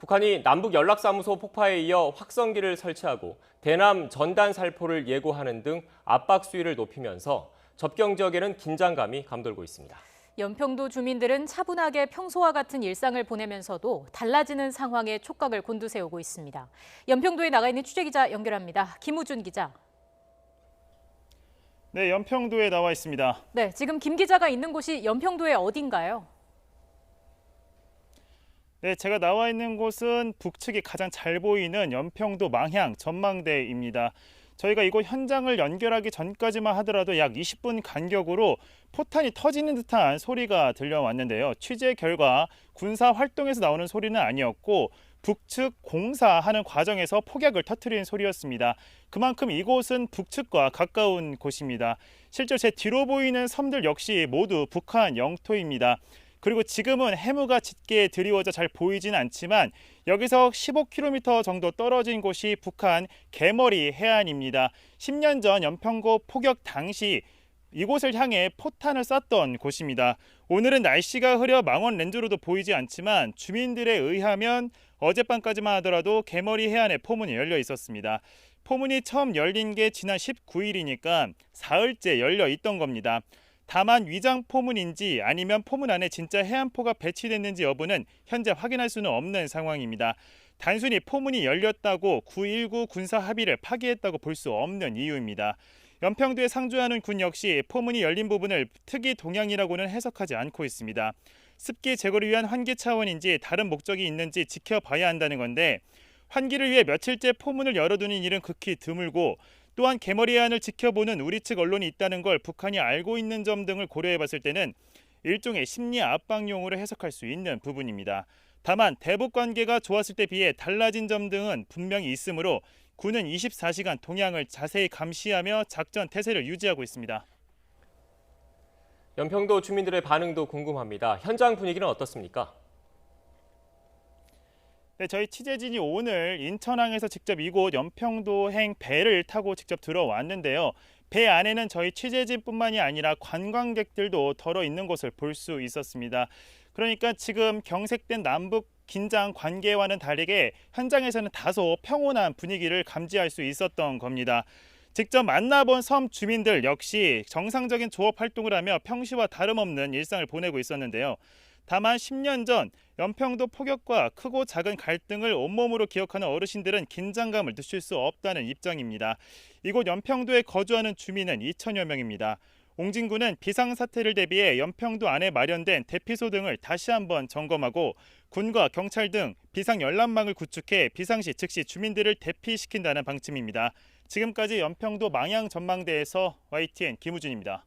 북한이 남북 연락사무소 폭파에 이어 확성기를 설치하고 대남 전단 살포를 예고하는 등 압박 수위를 높이면서 접경 지역에는 긴장감이 감돌고 있습니다. 연평도 주민들은 차분하게 평소와 같은 일상을 보내면서도 달라지는 상황에 촉각을 곤두세우고 있습니다. 연평도에 나가 있는 취재기자 연결합니다. 김우준 기자. 네, 연평도에 나와 있습니다. 네, 지금 김 기자가 있는 곳이 연평도의 어딘가요? 네, 제가 나와 있는 곳은 북측이 가장 잘 보이는 연평도 망향 전망대입니다. 저희가 이곳 현장을 연결하기 전까지만 하더라도 약 20분 간격으로 포탄이 터지는 듯한 소리가 들려왔는데요. 취재 결과 군사 활동에서 나오는 소리는 아니었고 북측 공사하는 과정에서 폭약을 터뜨리는 소리였습니다. 그만큼 이곳은 북측과 가까운 곳입니다. 실제로 제 뒤로 보이는 섬들 역시 모두 북한 영토입니다. 그리고 지금은 해무가 짙게 드리워져 잘 보이진 않지만 여기서 15km 정도 떨어진 곳이 북한 개머리 해안입니다. 10년 전 연평도 포격 당시 이곳을 향해 포탄을 쐈던 곳입니다. 오늘은 날씨가 흐려 망원 렌즈로도 보이지 않지만 주민들에 의하면 어젯밤까지만 하더라도 개머리 해안에 포문이 열려 있었습니다. 포문이 처음 열린 게 지난 19일이니까 사흘째 열려 있던 겁니다. 다만 위장 포문인지 아니면 포문 안에 진짜 해안포가 배치됐는지 여부는 현재 확인할 수는 없는 상황입니다. 단순히 포문이 열렸다고 9.19 군사 합의를 파기했다고 볼 수 없는 이유입니다. 연평도에 상주하는 군 역시 포문이 열린 부분을 특이 동향이라고는 해석하지 않고 있습니다. 습기 제거를 위한 환기 차원인지 다른 목적이 있는지 지켜봐야 한다는 건데 환기를 위해 며칠째 포문을 열어두는 일은 극히 드물고 또한 개머리 해안을 지켜보는 우리 측 언론이 있다는 걸 북한이 알고 있는 점 등을 고려해봤을 때는 일종의 심리 압박용으로 해석할 수 있는 부분입니다. 다만 대북 관계가 좋았을 때 비해 달라진 점 등은 분명히 있으므로 군은 24시간 동향을 자세히 감시하며 작전 태세를 유지하고 있습니다. 연평도 주민들의 반응도 궁금합니다. 현장 분위기는 어떻습니까? 네, 저희 취재진이 오늘 인천항에서 직접 이곳 연평도행 배를 타고 직접 들어왔는데요. 배 안에는 저희 취재진뿐만이 아니라 관광객들도 덜어 있는 것을 볼 수 있었습니다. 그러니까 지금 경색된 남북 긴장 관계와는 다르게 현장에서는 다소 평온한 분위기를 감지할 수 있었던 겁니다. 직접 만나본 섬 주민들 역시 정상적인 조업 활동을 하며 평시와 다름없는 일상을 보내고 있었는데요. 다만 10년 전 연평도 포격과 크고 작은 갈등을 온몸으로 기억하는 어르신들은 긴장감을 늦출 수 없다는 입장입니다. 이곳 연평도에 거주하는 주민은 2천여 명입니다. 옹진군은 비상사태를 대비해 연평도 안에 마련된 대피소 등을 다시 한번 점검하고 군과 경찰 등 비상연락망을 구축해 비상시 즉시 주민들을 대피시킨다는 방침입니다. 지금까지 연평도 망향 전망대에서 YTN 김우준입니다.